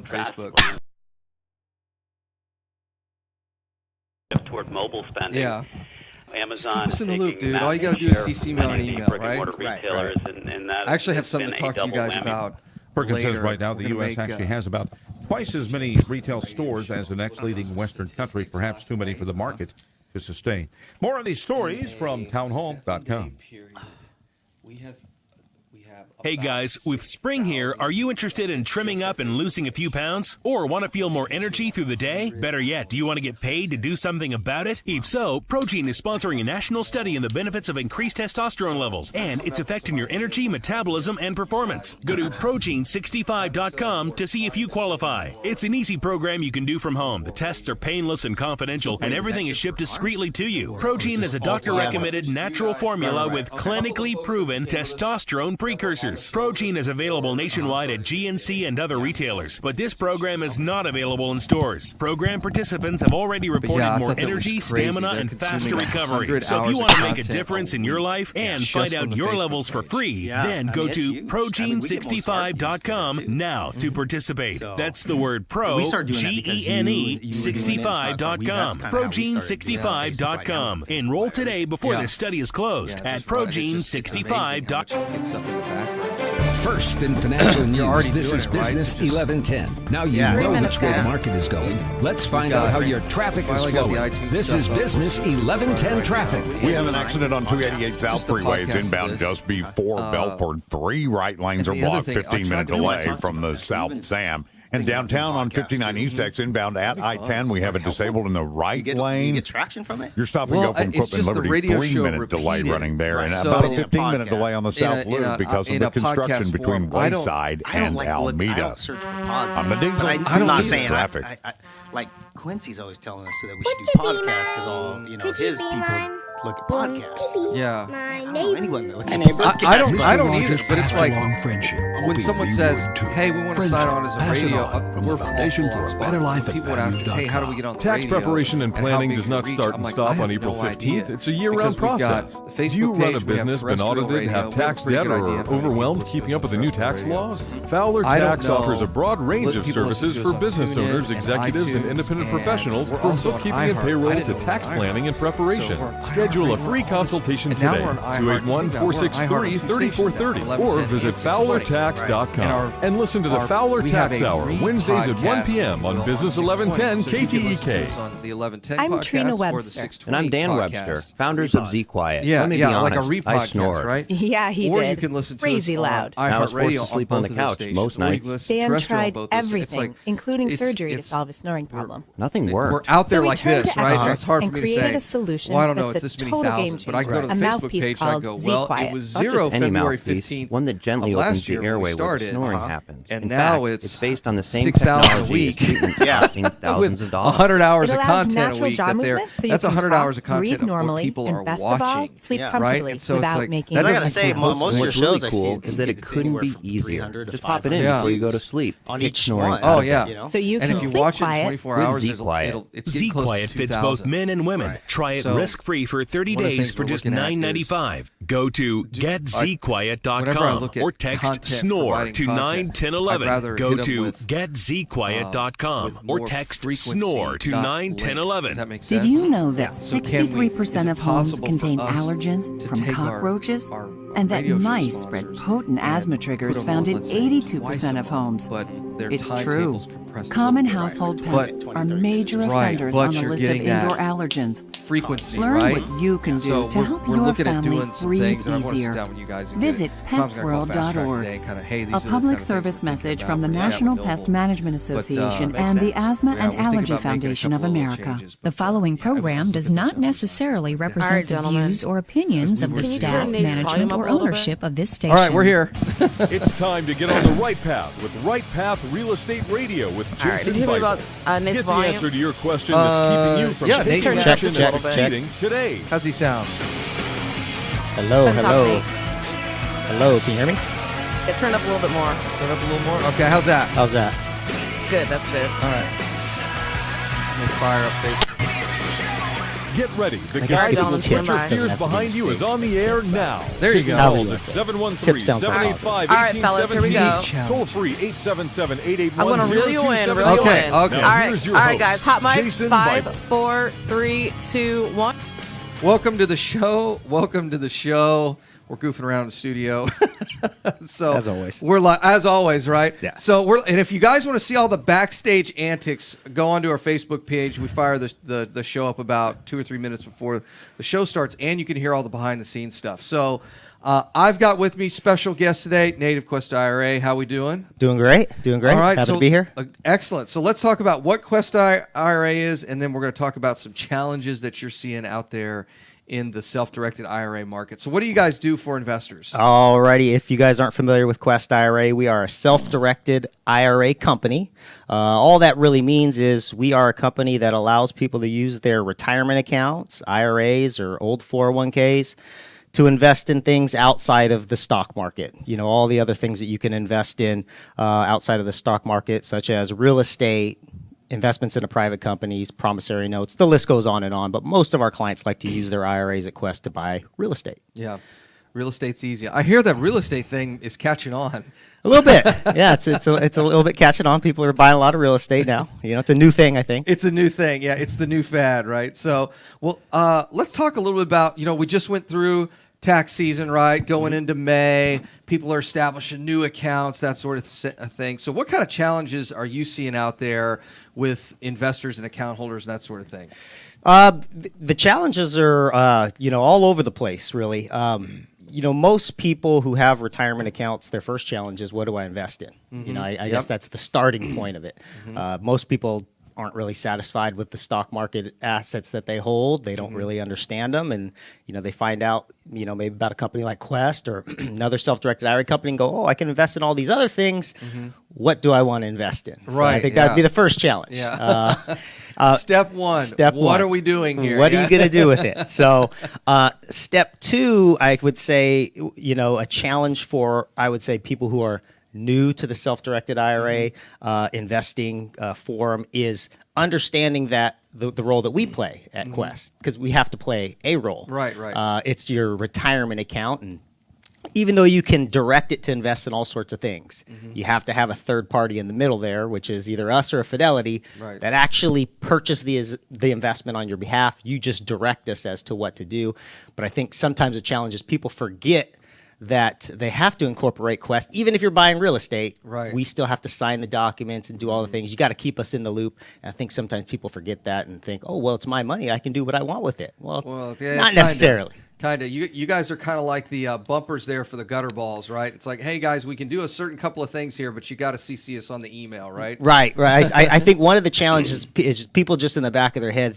on Facebook. Toward mobile spending. Yeah. Amazon. Just keep us in the loop, dude. All you got to do is CC me on an email, right? Retailers, and that I actually have something to talk to you guys about. Perkins says later. right now the U.S. actually has about twice as many retail stores as the next leading Western country, perhaps too many for the market to sustain. More on these stories from townhall.com. Hey guys, with spring here, are you interested in trimming up and losing a few pounds? Or want to feel more energy through the day? Better yet, do you want to get paid to do something about it? If so, Protein is sponsoring a national study on the benefits of increased testosterone levels and its effect on your energy, metabolism, and performance. Go to Protein65.com to see if you qualify. It's an easy program you can do from home. The tests are painless and confidential, and everything is shipped discreetly to you. Protein is a doctor-recommended natural formula with clinically proven testosterone precursors. Protein is available nationwide at GNC and other retailers, but this program is not available in stores. Program participants have already reported more energy, stamina, and faster recovery. So if you want to make a difference in your life and find out your levels for free, then go to Protein65.com now to participate. That's the word pro, G-E-N-E, 65.com. Protein65.com. Enroll today before this study is closed at Protein65.com. First in financial news, this is Business 1110. Now you know which way the market is going. Let's find out how your traffic is flowing. This is Business 1110 traffic. We have an accident on 288 South Freeway. It's inbound just before Belford. 3 right lanes are blocked, 15-minute delay from the South Sam. And downtown on 59 East X inbound at I-10, we have it disabled in the right lane. Do you get traction from it? Your stop and go from Cook and Liberty, 3-minute delay running there, and about a 15-minute delay on the South Loop because of the construction between Wayside and Alameda. I don't search for podcasts. On the diesel, I'm not saying traffic. Like Quincy's always telling us that we should do podcasts because all his people look at podcasts. Yeah. I don't know anyone that looks at podcasts. I don't either, but it's like when someone says, hey, we want to sign on as a radio, we're foundation for a better life. People would ask us, hey, how do we get on the radio? Tax preparation and planning does not start and stop on April 15th. It's a year-round process. Do you run a business, been audited, have tax debt, or are overwhelmed keeping up with the new tax laws? Fowler Tax offers a broad range of services for business owners, executives, and independent professionals, from bookkeeping and payroll to tax planning and preparation. Schedule a free consultation today, 281-463-3430, or visit FowlerTax.com. And listen to the Fowler Tax Hour, Wednesdays at 1 p.m. on Business 1110 KTEK. I'm Trina Webster. And I'm Dan Webster, founders of Z Quiet. Yeah, Let me be honest, like a I repodcast, snore. right? Yeah, he did. Or you can listen to crazy us loud. on I was forced to iHeartRadio sleep on the couch most nights. Dan tried everything, including surgery, to solve his snoring problem. Nothing worked. We're out there So we like turned this, to right? experts It's hard for and me to created say. a solution Well, I don't know. that's It's this a many total game thousands, but I go to the changer. A Facebook mouthpiece page and I called go, Z well, Quiet. it was Not just 0 any February mouthpiece, 15th. one that gently of opens last the year when we airway where started. the snoring happens. And In now fact, it's based on the same 6,000 a technology week. as treatments costing thousands of dollars. 100 hours It of allows content a natural week. jaw movement, so you That's can 100 talk, hours of content breathe of normally, what people and are best of all, watching. sleep Right? comfortably And so it's without like, making And I gotta noise. say, most of your What's shows really cool is that it couldn't be easier. Just pop it in before you go to sleep. On Keep each snoring one. out Oh, of yeah. bed. So you And can if you sleep watch it in quiet. 24 With hours, Z Quiet. it's Z getting close Quiet to fits 2,000. both men and women. Try it So, risk-free for 30 one of the days things for we're just looking at is $9.95. Go to whenever I getzquiet.com look at or text content, SNORE providing to content, 91011. I'd rather Go hit 'em to with, getzquiet.com with or more text frequency, SNORE to not 91011. Does that make sense? Did you know that So can we- 63% is of it homes possible contain for us allergens to from take cockroaches? our And that radio show mice spread sponsors potent and asthma put triggers 'em found on, in let's say, 82% of twice a month, homes. but their It's true. timetables compressed a Common little bit. household But- pests are major Right, offenders but on the you're list of getting that indoor allergens. frequency, Learn right? what you can do So to help we're your looking at family doing some breathe things, and I want to sit easier. down with you guys and Visit Tom's gonna call Fast Track pestworld.org. today and kind of, hey, these A are the public kind of things service we're thinking message about from the for National example. Pest Management Association and the Asthma and Allergy Foundation of America. The following program does not necessarily represent the views or opinions of the staff, management, or ownership of this station. All right, we're here. It's time to get on the right path with RightPath Real Estate Radio with Jason Bible. Get the answer to your question that's keeping you from taking action and succeeding today. How's he sound? Hello, hello. Hello, can you hear me? Yeah, turn up a little bit more. Turn up a little more? Okay, how's that? How's that? Good, that's good. All right. Let me fire up Facebook. Get ready. The I guess guy that will tips put your doesn't fears have to be behind you is mistakes, on the but air tips. now. There you go. Calls at Tips sound 713-785-1817. All right, fellas, here we go. Toll free 877-881-0227. I'm gonna reel you in. Okay. Now, All right, here's your all right, host, guys. Hot mics. Jason 5, Bible. 4, 3, 2, 1. Welcome to the show. Welcome to the show. We're goofing around in the studio. So As always. We're as always, right? Yeah. So and if you guys want to see all the backstage antics, go onto our Facebook page. We fire the show up about 2 or 3 minutes before the show starts, and you can hear all the behind the scenes stuff. So I've got with me special guest today, Native Quest IRA. How we doing? Doing great. All right. Happy to be here. Excellent. So let's talk about what Quest IRA is, and then we're going to talk about some challenges that you're seeing out there in the self-directed IRA market. So what do you guys do for investors? Alrighty, if you guys aren't familiar with Quest IRA, we are a self-directed IRA company. All that really means is we are a company that allows people to use their retirement accounts, IRAs, or old 401ks to invest in things outside of the stock market. You know, all the other things that you can invest in outside of the stock market, such as real estate, investments into private companies, promissory notes, the list goes on and on. But most of our clients like to use their IRAs at Quest to buy real estate. Yeah, real estate's easy. I hear that real estate thing is catching on. A little bit. Yeah, it's a little bit catching on. People are buying a lot of real estate now. You know, it's a new thing, I think. It's a new thing. Yeah, it's the new fad, right? So, well, let's talk a little bit about, we just went through tax season, right? Going into May, people are establishing new accounts, that sort of thing. So what kind of challenges are you seeing out there with investors and account holders and that sort of thing? The challenges are, all over the place, really. Most people who have retirement accounts, their first challenge is, what do I invest in? Mm-hmm. I guess that's the starting point of it. Most people aren't really satisfied with the stock market assets that they hold. They don't really understand them. And, they find out, maybe about a company like Quest or another self-directed IRA company and go, I can invest in all these other things. What do I want to invest in? So right. I think that'd be the first challenge. Yeah. Step one. What are we doing here? What are you going to do with it? So step two, I would say, a challenge for, people who are new to the self-directed IRA investing forum is understanding that the role that we play at Quest, because we have to play a role. Right. It's your retirement account, and even though you can direct it to invest in all sorts of things, you have to have a third party in the middle there, which is either us or a Fidelity that actually purchase the investment on your behalf. You just direct us as to what to do. But I think sometimes the challenge is people forget that they have to incorporate Quest. Even if you're buying real estate, we still have to sign the documents and do all the things. You got to keep us in the loop. And I think sometimes people forget that and think, it's my money. I can do what I want with it. Well yeah, not necessarily. Kind of. You guys are kind of like the bumpers there for the gutter balls, right? It's like, hey, guys, we can do a certain couple of things here, but you got to CC us on the email, right? Right. I think one of the challenges is people just in the back of their head,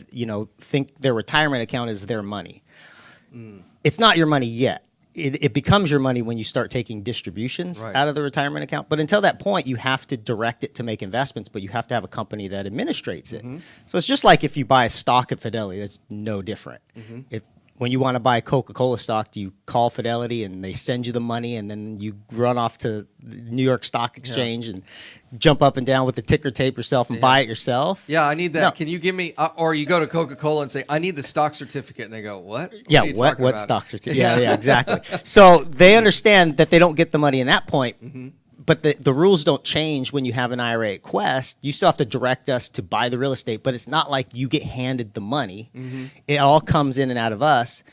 think their retirement account is their money. It's not your money yet. It becomes your money when you start taking distributions out of the retirement account. But until that point, you have to direct it to make investments, but you have to have a company that administrates it. So it's just like if you buy a stock at Fidelity, that's no different. When you want to buy Coca-Cola stock, do you call Fidelity and they send you the money and then you run off to the New York Stock Exchange and jump up and down with the ticker tape yourself and buy it yourself? Yeah, I need that. No. Can you give me, or you go to Coca-Cola and say, I need the stock certificate, and they go, what? What stock certificate? Yeah, exactly. So they understand that they don't get the money in that point. But the rules don't change when you have an IRA at Quest. You still have to direct us to buy the real estate, but it's not like you get handed the money. It all comes in and out of us.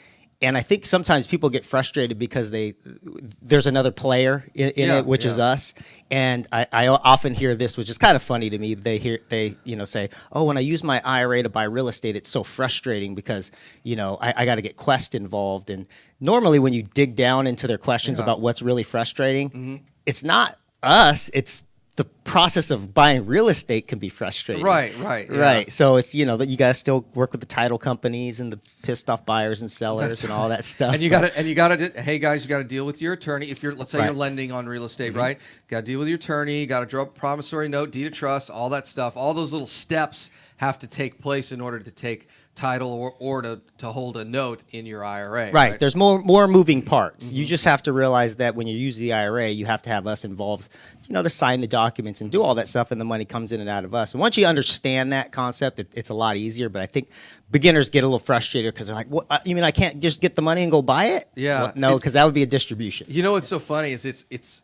And I think sometimes people get frustrated because there's another player in it, which is us. And I often hear this, which is kind of funny to me. They say, when I use my IRA to buy real estate, it's so frustrating because I got to get Quest involved. And normally when you dig down into their questions about what's really frustrating, it's not us. It's the process of buying real estate can be frustrating. Right. So it's, that you guys still work with the title companies and the pissed off buyers and sellers and all that stuff. And you got to, hey guys, you got to deal with your attorney. If let's say you're lending on real estate, right? Got to deal with your attorney, got to draw up a promissory note, deed of trust, all that stuff. All those little steps have to take place in order to take title or to hold a note in your IRA. Right. There's more moving parts. You just have to realize that when you use the IRA, you have to have us involved, to sign the documents and do all that stuff, and the money comes in and out of us. And once you understand that concept, it's a lot easier. But I think beginners get a little frustrated because they're like, "What? You mean I can't just get the money and go buy it?" Yeah. Well, no, because that would be a distribution. What's so funny is it's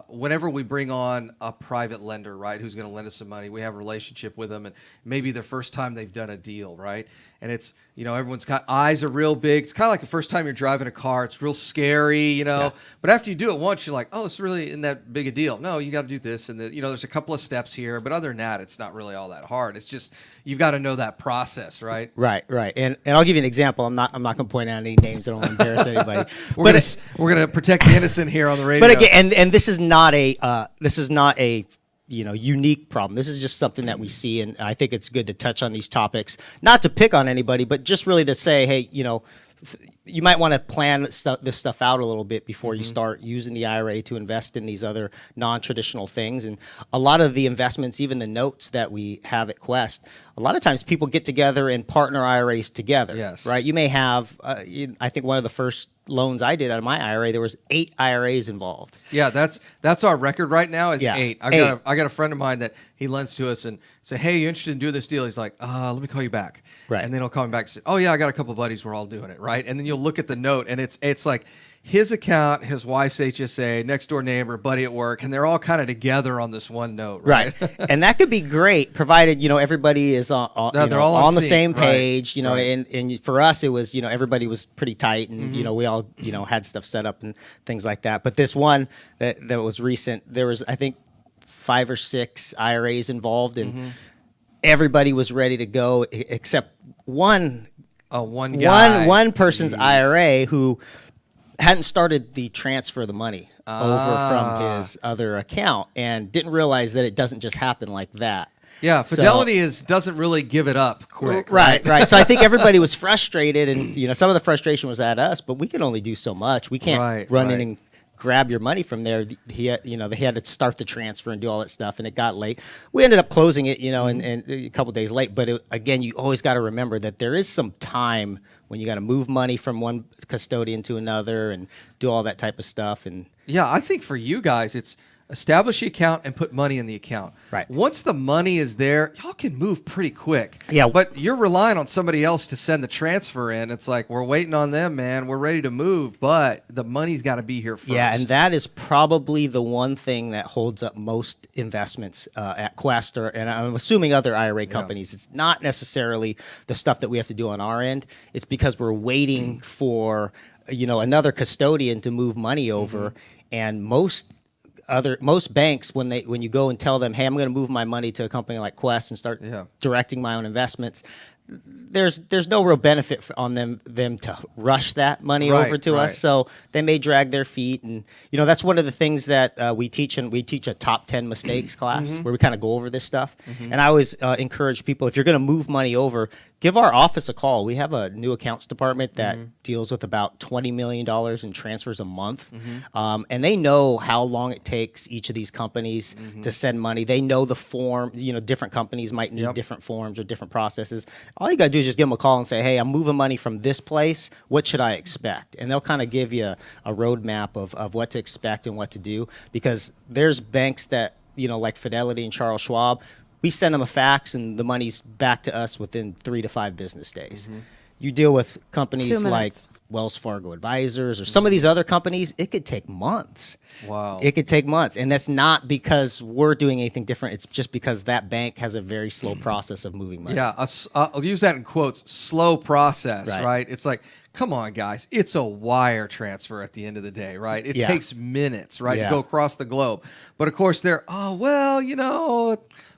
whenever we bring on a private lender, right, who's going to lend us some money, we have a relationship with them, and maybe the first time they've done a deal, right? And it's, everyone's got eyes are real big. It's kind of like the first time you're driving a car. It's real scary, Yeah. But after you do it once, you're like, oh, it's really isn't that big a deal. No, you got to do this. And, there's a couple of steps here. But other than that, it's not really all that hard. It's just you've got to know that process, right? Right. And I'll give you an example. I'm not going to point out any names that don't embarrass anybody. We're going to protect the innocent here on the radio. But again, and this is not a unique problem. This is just something that we see, and I think it's good to touch on these topics, not to pick on anybody, but just really to say, hey, you might want to plan this stuff out a little bit before you start using the IRA to invest in these other non-traditional things. And a lot of the investments, even the notes that we have at Quest, a lot of times people get together and partner IRAs together. Yes. Right? You may have, I think one of the first loans I did out of my IRA, there was 8 IRAs involved. Yeah, that's our record right now is 8. I Eight. got a friend of mine that he lends to us and say, hey, you interested in doing this deal? He's like, let me call you back. Right. And then he'll call me back and say, oh yeah, I got a couple of buddies, we're all doing it, right? And then you'll look at the note and it's like his account, his wife's HSA, next door neighbor, buddy at work, and they're all kind of together on this one note, right? And that could be great, provided everybody is on the same page, right. And for us it was everybody was pretty tight, and we all had stuff set up and things like that. But this one that was recent, there was I think 5 or 6 IRAs involved, and everybody was ready to go except one person's IRA who hadn't started the transfer of the money over from his other account and didn't realize that it doesn't just happen like that. Yeah, Fidelity doesn't really give it up quick. Right. So I think everybody was frustrated, and some of the frustration was at us, but we can only do so much. We can't run in and grab your money from there. They had to start the transfer and do all that stuff, and it got late. We ended up closing it, and a couple days late. But again, you always got to remember that there is some time when you got to move money from one custodian to another and do all that type of stuff. And yeah, I think for you guys, it's establish the account and put money in the account. Right. Once the money is there, y'all can move pretty quick. Yeah. But you're relying on somebody else to send the transfer in. It's like, we're waiting on them, man. We're ready to move, but the money's got to be here first. Yeah, and that is probably the one thing that holds up most investments at Quest, and I'm assuming other IRA companies. Yeah. It's not necessarily the stuff that we have to do on our end. It's because we're waiting for another custodian to move money over, and most banks, when you go and tell them, hey, I'm going to move my money to a company like Quest and start directing my own investments, there's no real benefit on them to rush that money over to us. So they may drag their feet, and that's one of the things that we teach, and we teach a top 10 mistakes class where we kind of go over this stuff. And I always encourage people, if you're going to move money over, give our office a call. We have a new accounts department that deals with about $20 million in transfers a month. And they know how long it takes each of these companies to send money. They know the form, different companies might need different forms or different processes. All you got to do is just give them a call and say, hey, I'm moving money from this place. What should I expect? And they'll kind of give you a roadmap of what to expect and what to do, because there's banks that, like Fidelity and Charles Schwab, we send them a fax and the money's back to us within 3 to 5 business days. You deal with companies like Wells Fargo Advisors or some of these other companies, it could take months. Wow. It could take months. And that's not because we're doing anything different. It's just because that bank has a very slow process of moving money. Yeah, I'll use that in quotes, slow process, right? It's like, come on, guys. It's a wire transfer at the end of the day, right? It takes minutes, right, to go across the globe. But, of course,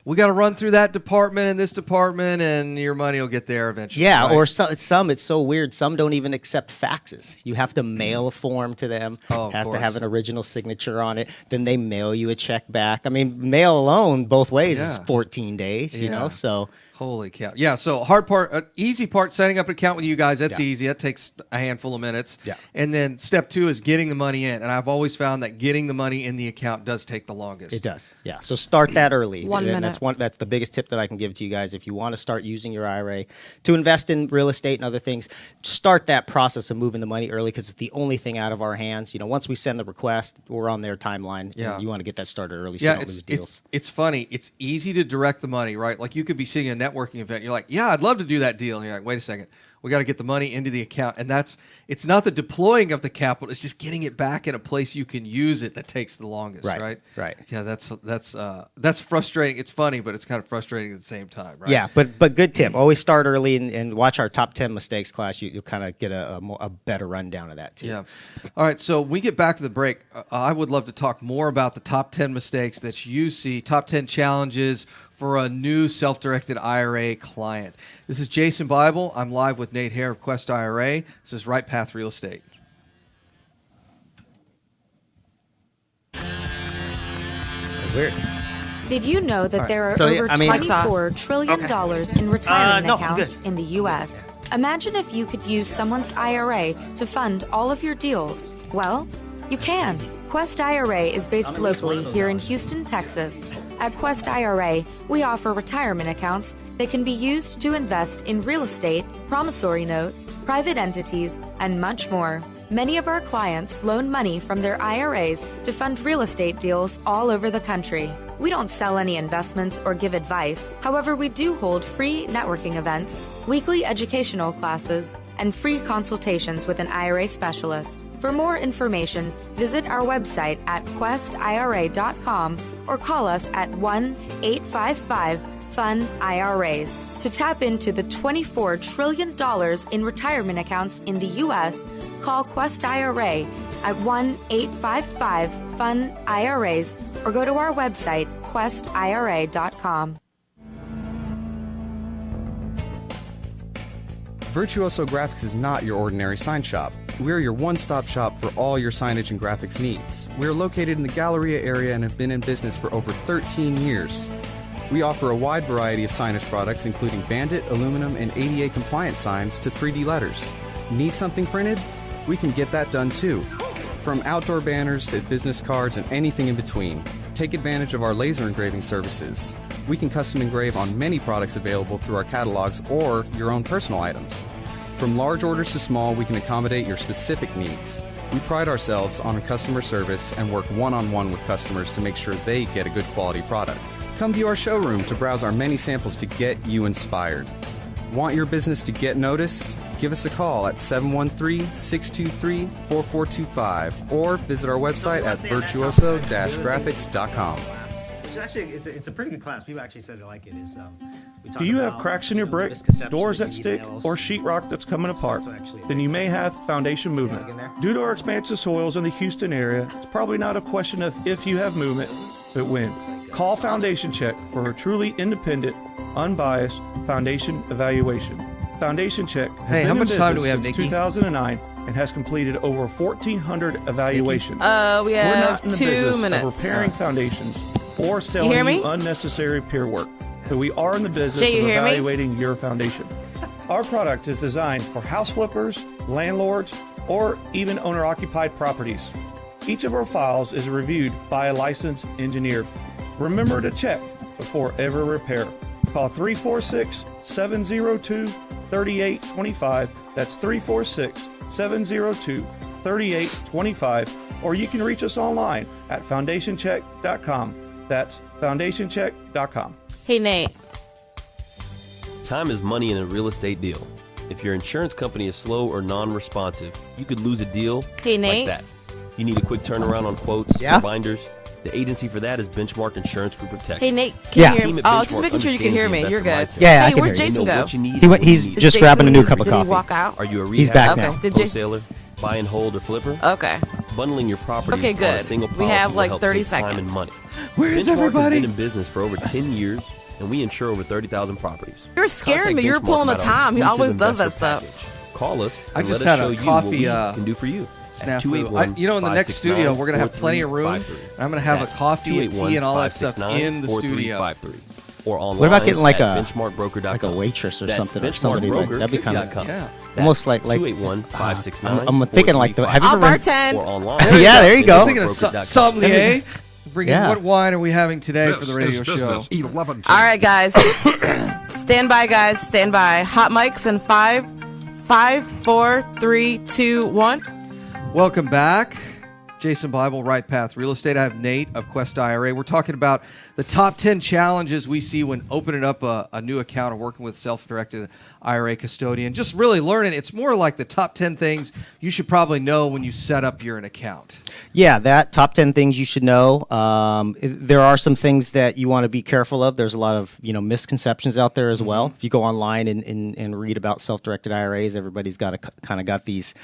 we got to run through that department and this department, and your money will get there eventually. Yeah, right? or some, it's so weird. Some don't even accept faxes. You have to mail a form to them. Oh, it has to have an original signature on it. Then they mail you a check back. I mean, mail alone both ways is 14 days, so... Holy cow. Yeah, so hard part, easy part, setting up an account with you guys, that's easy. That takes a handful of minutes. Yeah. And then step 2 is getting the money in. And I've always found that getting the money in the account does take the longest. It does. Yeah. So start that early. 1 minute. That's the biggest tip that I can give to you guys. If you want to start using your IRA to invest in real estate and other things, start that process of moving the money early because it's the only thing out of our hands. Once we send the request, we're on their timeline. Yeah. And you want to get that started early so you don't lose deals. It's funny. It's easy to direct the money, right? Like you could be sitting at a networking event. You're like, yeah, I'd love to do that deal. And you're like, wait a second. We got to get the money into the account. And it's not the deploying of the capital. It's just getting it back in a place you can use it that takes the longest, right? Right. Yeah, that's frustrating. It's funny, but it's kind of frustrating at the same time, right? Yeah, but good tip. Always start early and watch our top 10 mistakes class. You'll kind of get a better rundown of that too. Yeah. All right, so when we get back to the break, I would love to talk more about the top 10 mistakes that you see, top 10 challenges for a new self-directed IRA client. This is Jason Bible. I'm live with Nate Hare of Quest IRA. This is RightPath Real Estate. That's weird. Did you know that there are So, over yeah, I mean- $24 trillion in retirement no, I'm accounts good. in the U.S.? Imagine if you could use someone's IRA to fund all of your deals. Well, you can. Quest IRA is based locally here in Houston, Texas. At Quest IRA, we offer retirement accounts that can be used to invest in real estate, promissory notes, private entities, and much more. Many of our clients loan money from their IRAs to fund real estate deals all over the country. We don't sell any investments or give advice. However, we do hold free networking events, weekly educational classes, and free consultations with an IRA specialist. For more information, visit our website at questira.com or call us at 1-855-FUN-IRAs. To tap into the $24 trillion in retirement accounts in the U.S., call Quest IRA at 1-855-FUN-IRAs or go to our website, questira.com. Virtuoso Graphics is not your ordinary sign shop. We're your one-stop shop for all your signage and graphics needs. We're located in the Galleria area and have been in business for over 13 years. We offer a wide variety of signage products, including bandit, aluminum, and ADA compliant signs to 3D letters. Need something printed? We can get that done too. From outdoor banners to business cards and anything in between. Take advantage of our laser engraving services. We can custom engrave on many products available through our catalogs or your own personal items. From large orders to small, we can accommodate your specific needs. We pride ourselves on customer service and work one-on-one with customers to make sure they get a good quality product. Come view our showroom to browse our many samples to get you inspired. Want your business to get noticed? Give us a call at 713-623-4425 or visit our website at virtuoso-graphics.com. Actually, it's a pretty good class. People actually said they like it. Do you have cracks in your brick, doors that stick, or sheetrock that's coming apart? Then you may have foundation movement. Due to our expansive soils in the Houston area, it's probably not a question of if you have movement, but when. Call Foundation Check for a truly independent, unbiased foundation evaluation. Foundation Check has been in business since 2009 and has completed over 1,400 evaluations. We We're have not in the 2 business minutes. of repairing foundations or selling hear me? you unnecessary peer work, but we are in the business Jay, you of hear me? evaluating your foundation. Our product is designed for house flippers, landlords, or even owner-occupied properties. Each of our files is reviewed by a licensed engineer. Remember to check before every repair. Call 346-702-3825. That's 346-702-3825. Or you can reach us online at foundationcheck.com. That's foundationcheck.com. Hey, Nate. Time is money in a real estate deal. If your insurance company is slow or non-responsive, you could lose a deal like that. You need a quick turnaround on quotes or binders. The agency for that is Benchmark Insurance Group of Texas. Hey, Nate, can you hear me? Oh, just making sure you can hear me. You're good. Yeah, I Hey, can where'd hear you. Jason go? He's just grabbing a new cup of Did he coffee. walk out? Are you a He's back rehab, now. Did wholesaler, buy and hold, or flipper? Okay. Bundling your property Okay, on a good. single We policy have will like help 30 save time and seconds. money. Where is Benchmark everybody? has been in business for over 10 years, and we insure over 30,000 properties. You're scaring Contact me. You're Benchmark pulling the about our time. He exclusive always does that investor stuff. package. Call us. I and just let had us a show coffee you what we can do for you. snafu. In the next studio, we're going to have plenty of room. And I'm going to have a coffee and tea and all that stuff in the studio. or online. What about getting like benchmarkbroker.com. a waitress or That's something, or somebody like that'd be kind of almost like 281-569. I'm thinking like the. Have you I'll ever bartend. Or online. Yeah, there you go. I was thinking of sommelier. What wine are we having today for the radio show? All right, guys. Stand by, guys. Stand by. Hot mics in 5, 4, 3, 2, 1. Welcome back. Jason Bible, RightPath Real Estate. I have Nate of Quest IRA. We're talking about the top 10 challenges we see when opening up a new account or working with self-directed IRA custodian. Just really learning. It's more like the top 10 things you should probably know when you set up your account. Yeah, that top 10 things you should know. There are some things that you want to be careful of. There's a lot of misconceptions out there as well. If you go online and read about self-directed IRAs, everybody's got kind of got these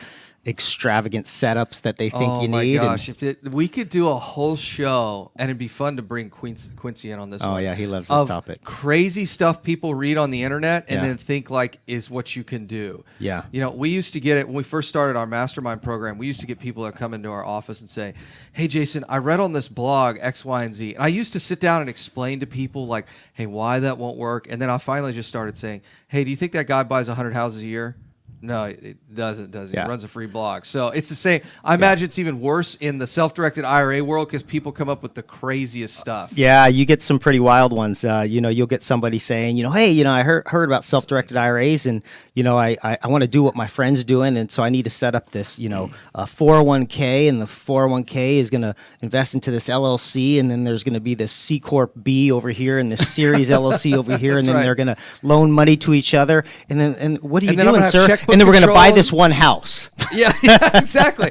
extravagant setups that they think you need. Oh my gosh! We could do a whole show, and it'd be fun to bring Quincy in on this. Oh yeah, he loves this topic. Crazy stuff people read on the internet and then think like is what you can do. Yeah. We used to get it when we first started our mastermind program. We used to get people that come into our office and say, "Hey, Jason, I read on this blog X, Y, and Z," and I used to sit down and explain to people like, "Hey, why that won't work," and then I finally just started saying, "Hey, do you think that guy buys 100 houses a year?" No, it doesn't. Does he? He runs a free blog. So it's the same. I imagine it's even worse in the self-directed IRA world because people come up with the craziest stuff. Yeah, you get some pretty wild ones. You'll get somebody saying, hey, I heard about self-directed IRAs, and I want to do what my friend's doing, and so I need to set up this, 401k, and the 401k is going to invest into this LLC, and then there's going to be this C Corp B over here, and this Series LLC over here, and then they're going to loan money to each other, and what are you doing, sir? And then we're going to buy this one house. Yeah, exactly.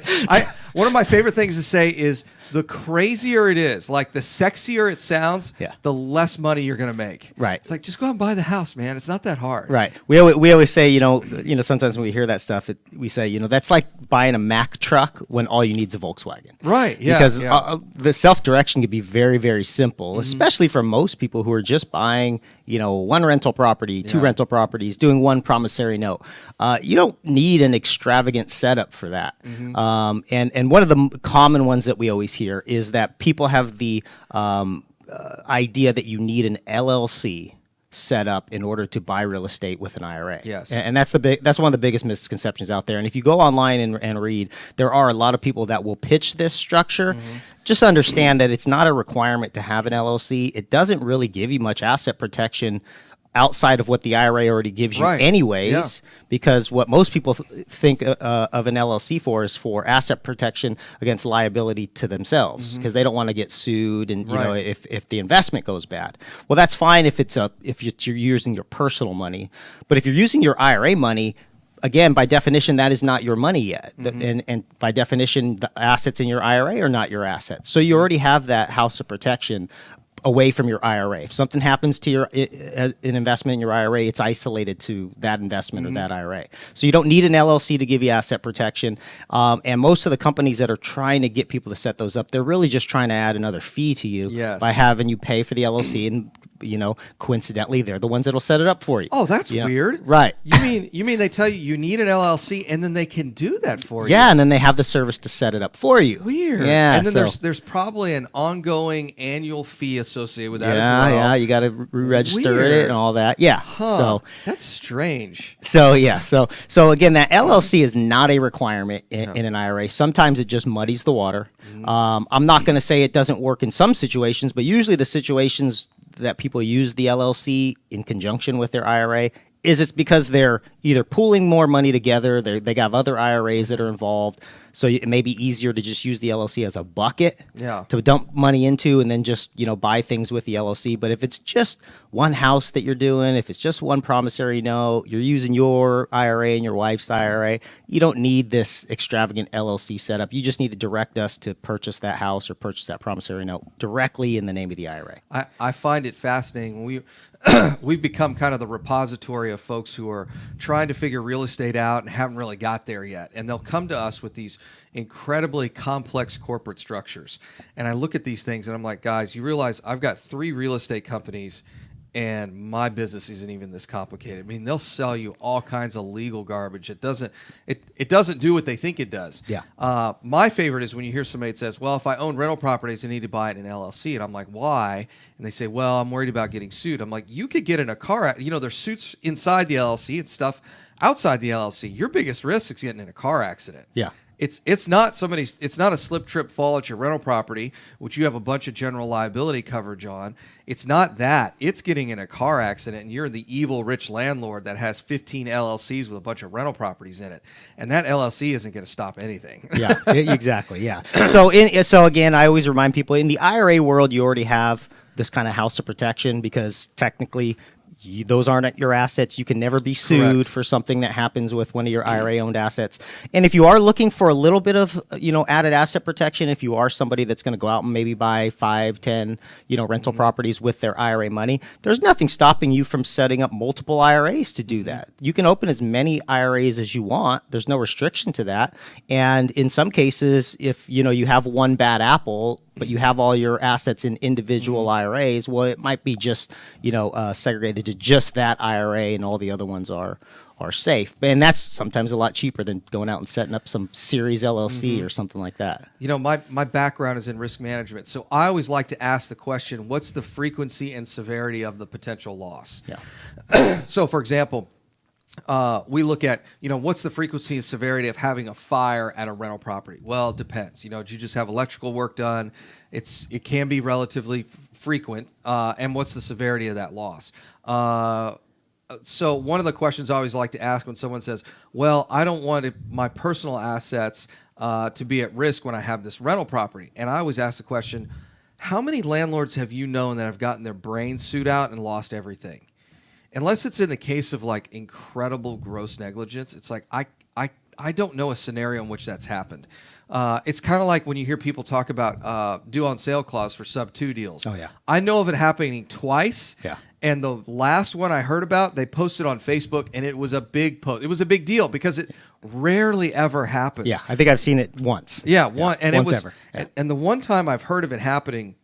One of my favorite things to say is the crazier it is, like the sexier it sounds, the less money you're going to make. Right. It's like, just go out and buy the house, man. It's not that hard. Right. We always say, sometimes when we hear that stuff, we say, that's like buying a Mack truck when all you need is a Volkswagen. Right. Yeah. Because the self-direction can be very, very simple, especially for most people who are just buying, one rental property, two rental properties, doing one promissory note. You don't need an extravagant setup for that. And one of the common ones that we always hear is that people have the idea that you need an LLC set up in order to buy real estate with an IRA. Yes. And that's one of the biggest misconceptions out there. And if you go online and read, there are a lot of people that will pitch this structure. Just understand that it's not a requirement to have an LLC. It doesn't really give you much asset protection outside of what the IRA already gives you anyways, because what most people think of an LLC for is for asset protection against liability to themselves, because they don't want to get sued and if the investment goes bad. Well, that's fine if you're using your personal money, but if you're using your IRA money, again, by definition, that is not your money yet. And by definition, the assets in your IRA are not your assets. So you already have that house of protection away from your IRA. If something happens to an investment in your IRA, it's isolated to that investment or that IRA. So you don't need an LLC to give you asset protection. And most of the companies that are trying to get people to set those up, they're really just trying to add another fee to you by having you pay for the LLC, and coincidentally, they're the ones that'll set it up for you. Oh, that's weird. Right. You mean they tell you need an LLC and then they can do that for you? Yeah, and then they have the service to set it up for you. Weird. Yeah. And then there's probably an ongoing annual fee associated with that as well. Yeah, you got to re-register it and all that. Yeah. Huh. So that's strange. So again, that LLC is not a requirement in an IRA. Sometimes it just muddies the water. I'm not going to say it doesn't work in some situations, but usually the situations that people use the LLC in conjunction with their IRA it's because they're either pooling more money together, they have other IRAs that are involved, so it may be easier to just use the LLC as a bucket to dump money into and then just buy things with the LLC. But if it's just one house that you're doing, if it's just one promissory note, you're using your IRA and your wife's IRA, you don't need this extravagant LLC setup. You just need to direct us to purchase that house or purchase that promissory note directly in the name of the IRA. I find it fascinating. We've become kind of the repository of folks who are trying to figure real estate out and haven't really got there yet. And they'll come to us with these incredibly complex corporate structures. And I look at these things and I'm like, guys, you realize I've got 3 real estate companies and my business isn't even this complicated. I mean, they'll sell you all kinds of legal garbage. It doesn't do what they think it does. Yeah. My favorite is when you hear somebody that says, well, if I own rental properties, I need to buy it in an LLC. And I'm like, why? And they say, well, I'm worried about getting sued. I'm like, you could get in a car. There's suits inside the LLC and stuff outside the LLC. Your biggest risk is getting in a car accident. Yeah. It's not a slip, trip, fall at your rental property, which you have a bunch of general liability coverage on. It's not that. It's getting in a car accident, and you're the evil rich landlord that has 15 LLCs with a bunch of rental properties in it, and that LLC isn't going to stop anything. Yeah, exactly. Yeah. So again, I always remind people in the IRA world, you already have this kind of house of protection because technically, those aren't your assets. You can never be sued for something that happens with one of your IRA-owned assets. And if you are looking for a little bit of, added asset protection, if you are somebody that's going to go out and maybe buy 5, 10, rental properties with their IRA money, there's nothing stopping you from setting up multiple IRAs to do that. You can open as many IRAs as you want. There's no restriction to that. And in some cases, if, you have one bad apple, but you have all your assets in individual IRAs, well, it might be just, segregated to just that IRA and all the other ones are safe. And that's sometimes a lot cheaper than going out and setting up some series LLC or something like that. My background is in risk management, so I always like to ask the question, what's the frequency and severity of the potential loss? Yeah. So, for example, we look at, what's the frequency and severity of having a fire at a rental property? Well, it depends. Do you just have electrical work done? It can be relatively frequent. And what's the severity of that loss? So one of the questions I always like to ask when someone says, well, I don't want my personal assets to be at risk when I have this rental property. And I always ask the question, how many landlords have you known that have gotten their brains sued out and lost everything? Unless it's in the case of like incredible gross negligence, it's like I don't know a scenario in which that's happened. It's kind of like when you hear people talk about due on sale clause for sub-2 deals. Oh, yeah. I know of it happening twice. Yeah. And the last one I heard about, they posted on Facebook, and it was a big post. It was a big deal because it rarely ever happens. Yeah, I think I've seen it once. Yeah, once ever. Yeah. And the one time I've heard of it happening,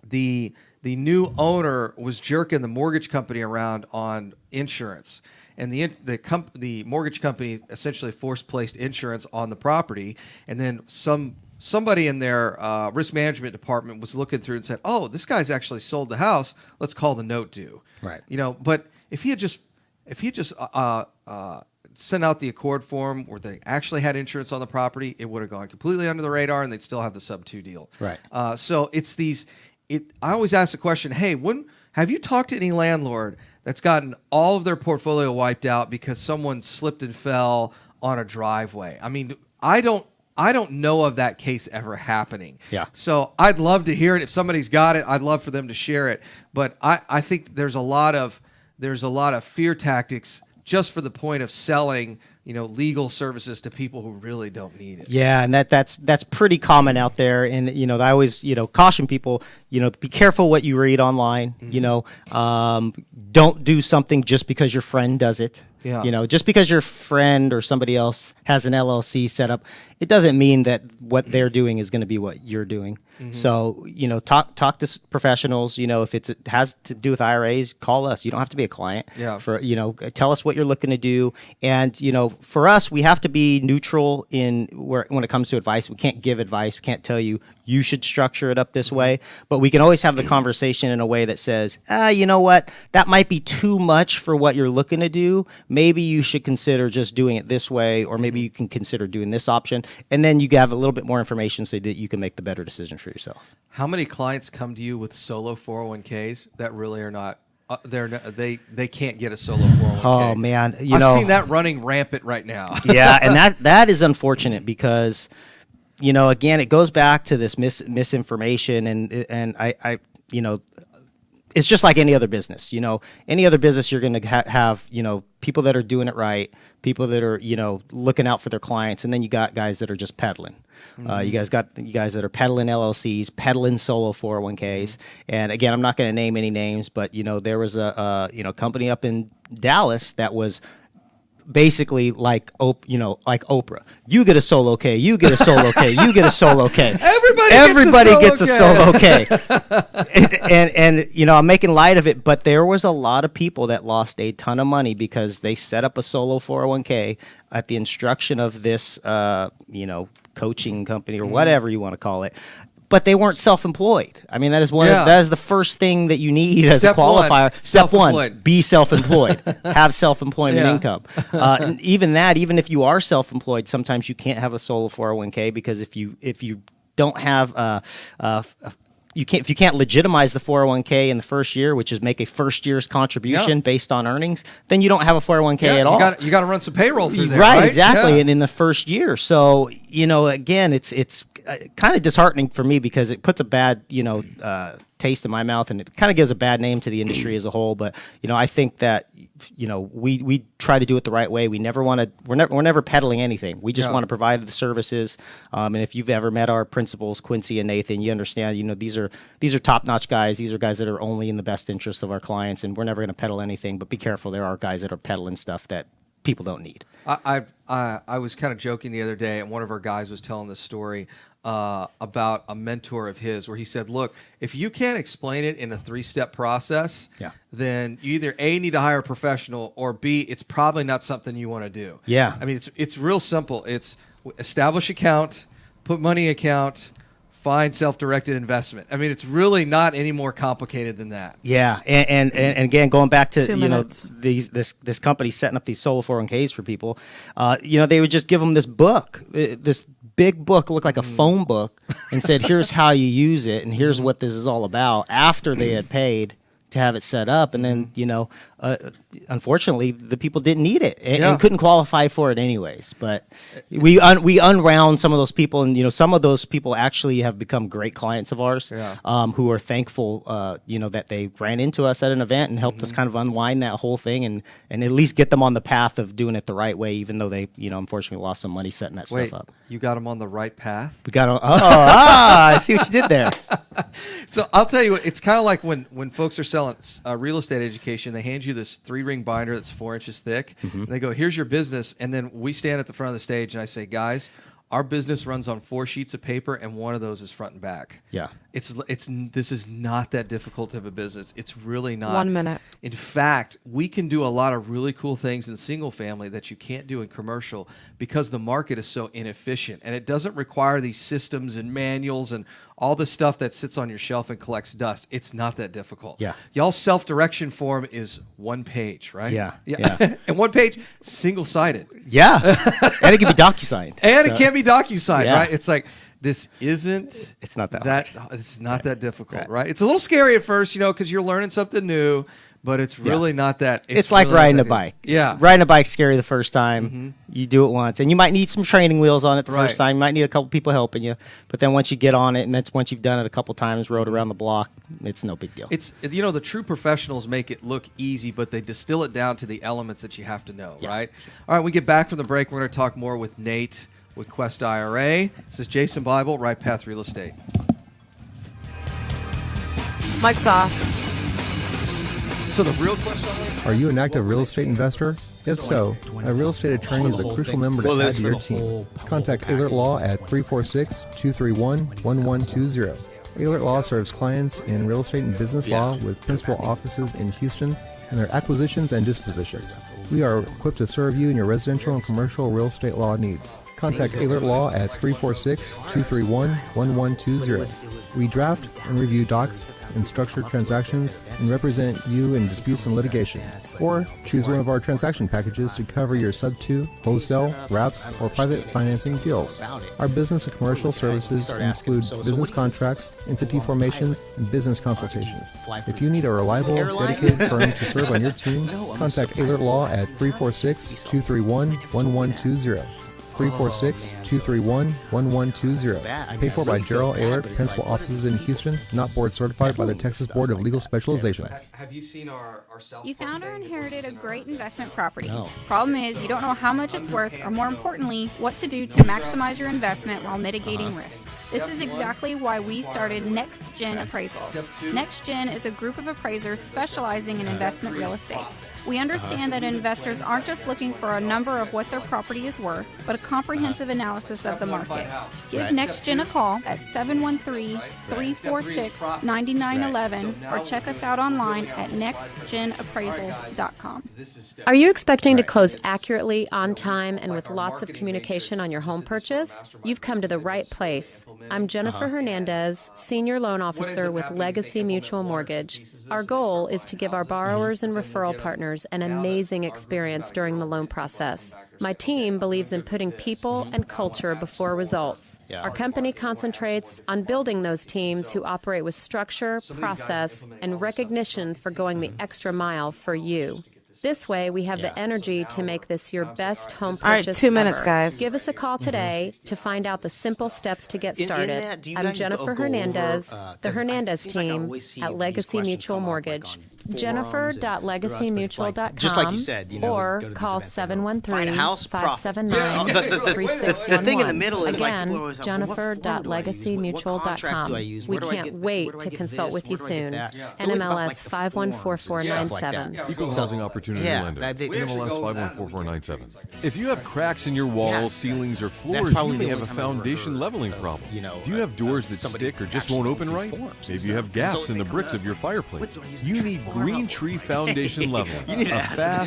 the new owner was jerking the mortgage company around on insurance. And the mortgage company essentially force-placed insurance on the property, and then somebody in their risk management department was looking through and said, "Oh, this guy's actually sold the house. Let's call the note due." Right. But if he had just sent out the accord form where they actually had insurance on the property, it would have gone completely under the radar, and they'd still have the sub-2 deal. Right. So it's these. I always ask the question, hey, have you talked to any landlord that's gotten all of their portfolio wiped out because someone slipped and fell on a driveway? I mean, I don't know of that case ever happening. Yeah. So I'd love to hear it. If somebody's got it, I'd love for them to share it. But I think there's a lot of fear tactics just for the point of selling, legal services to people who really don't need it. Yeah, and that's pretty common out there. And I always caution people, be careful what you read online. Don't do something just because your friend does it. Yeah. Just because your friend or somebody else has an LLC set up, it doesn't mean that what they're doing is going to be what you're doing. Mm-hmm. So, talk to professionals. If it has to do with IRAs, call us. You don't have to be a client. Yeah. Tell us what you're looking to do. And, for us, we have to be neutral when it comes to advice. We can't give advice. We can't tell you should structure it up this way. But we can always have the conversation in a way that says, you know what? That might be too much for what you're looking to do. Maybe you should consider just doing it this way, or maybe you can consider doing this option. And then you have a little bit more information so that you can make the better decision for yourself. How many clients come to you with solo 401ks that really are not they can't get a solo 401k? Oh man, I've seen that running rampant right now. Yeah, and that is unfortunate because again, it goes back to this misinformation and I it's just like any other business. Any other business, you're going to have people that are doing it right, people that are looking out for their clients, and then you got guys that are just peddling. Mm-hmm. You guys that are peddling LLCs, peddling solo 401ks, mm-hmm. And again, I'm not going to name any names, but there was a company up in Dallas that was basically like Oprah. You get a solo K. You get a solo K. You get a solo K. Everybody gets a solo K. and I'm making light of it, but there was a lot of people that lost a ton of money because they set up a solo 401k at the instruction of this coaching company or whatever you want to call it. But they weren't self-employed. I mean, that is that is the first thing that you need as a qualifier. Step one, be self-employed. Have self-employment income. Even if you are self-employed, sometimes you can't have a solo 401k because if you don't have if you can't legitimize the 401k in the first year, which is make a first year's contribution based on earnings, then you don't have a 401k at all. You got to run some payroll through there, right? Exactly. And in the first year, so again, it's kind of disheartening for me because it puts a bad taste in my mouth, and it kind of gives a bad name to the industry as a whole. But I think that we try to do it the right way. We're never peddling anything. We just want to provide the services. And if you've ever met our principals, Quincy and Nathan, you understand. These are top-notch guys. These are guys that are only in the best interest of our clients, and we're never going to peddle anything. But be careful. There are guys that are peddling stuff that people don't need. I was kind of joking the other day, and one of our guys was telling this story about a mentor of his where he said, look, if you can't explain it in a 3-step process, then you either A, need to hire a professional, or B, it's probably not something you want to do. Yeah. I mean, it's real simple. It's establish account, put money in account, find self-directed investment. I mean, it's really not any more complicated than that. Yeah, and again, going back to this company setting up these solo 401ks for people, they would just give them this book, this big book, looked like a phone book, and said, "Here's how you use it, and here's what this is all about." After they had paid to have it set up, and then unfortunately, the people didn't need it and couldn't qualify for it anyways. But we unwound some of those people, and some of those people actually have become great clients of ours, who are thankful, that they ran into us at an event and helped us kind of unwind that whole thing and at least get them on the path of doing it the right way, even though they unfortunately lost some money setting that stuff up. You got them on the right path? We got them. I see what you did there. So I'll tell you what, it's kind of like when folks are selling real estate education, they hand you this 3-ring binder that's 4 inches thick. And they go, here's your business. And then we stand at the front of the stage and I say, guys, our business runs on 4 sheets of paper, and one of those is front and back. Yeah. This is not that difficult of a business. It's really not. 1 minute. In fact, we can do a lot of really cool things in single family that you can't do in commercial because the market is so inefficient, and it doesn't require these systems and manuals and all the stuff that sits on your shelf and collects dust. It's not that difficult. Yeah. Y'all's self-direction form is 1 page, right? Yeah. And 1 page, single-sided. Yeah. And it can be DocuSigned. It can be DocuSigned, right? It's like, it's not that hard. It's not that difficult, right? It's a little scary at first, because you're learning something new, but it's really not that. It's like really riding a bike. Yeah. Riding a bike's scary the first time. You do it once, and you might need some training wheels on it the first time. You might need a couple people helping you, but then once you get on it, and that's once you've done it a couple times, rode around the block, it's no big deal. It's the true professionals make it look easy, but they distill it down to the elements that you have to know, right? All right, we get back from the break. We're going to talk more with Nate with Quest IRA. This is Jason Bible, RightPath Real Estate. Mike's off. So the real question: are you an active real estate investor? If so, a real estate attorney is a crucial member to add to your team. Contact Alert Law at 346-231-1120. Alert Law serves clients in real estate and business law with principal offices in Houston and their acquisitions and dispositions. We are equipped to serve you in your residential and commercial real estate law needs. Contact Alert Law at 346-231-1120. We draft and review docs and structured transactions and represent you in disputes and litigation. Or choose one of our transaction packages to cover your sub-2, wholesale, wraps, or private financing deals. Our business and commercial services include business contracts, entity formations, and business consultations. If you need a reliable, dedicated firm to serve on your team, contact Alert Law at 346-231-1120. 346-231-1120. Paid for by Gerald Aylert, Principal Offices in Houston, not board certified by the Texas Board of Legal Specialization. Have you seen our self? You found or inherited a great investment property. No. Problem is, you don't know how much it's worth, or more importantly, what to do to maximize your investment while mitigating risk. This is exactly why we started Next Gen Appraisal. Next Gen is a group of appraisers specializing in investment real estate. We understand that investors aren't just looking for a number of what their property is worth, but a comprehensive analysis of the market. Give NextGen a call at 713-346-9911 or check us out online at nextgenappraisals.com. Are you expecting to close accurately, on time, and with lots of communication on your home purchase? You've come to the right place. I'm Jennifer Hernandez, Senior Loan Officer with Legacy Mutual Mortgage. Our goal is to give our borrowers and referral partners an amazing experience during the loan process. My team believes in putting people and culture before results. Our company concentrates on building those teams who operate with structure, process, and recognition for going the extra mile for you. This way, we have the energy to make this your best home purchase All right, 2 minutes, ever. guys. Give us a call today to find out the simple steps to get started. I'm Jennifer Hernandez, the Hernandez team at Legacy Mutual Mortgage. Jennifer.legacymutual.com just like you said, or call 713-579-3611. The thing in the middle is Again, like, Jennifer.legacymutual.com. We can't wait to consult with you soon. NMLS 514497. Equal housing opportunity lender. NMLS 514497. If you have cracks in your walls, ceilings, or floors, you may have a foundation leveling problem. Do you have doors that stick or just won't open right? Maybe you have gaps in the bricks of your fireplace. You need Green Tree Foundation Leveling. You need to ask them.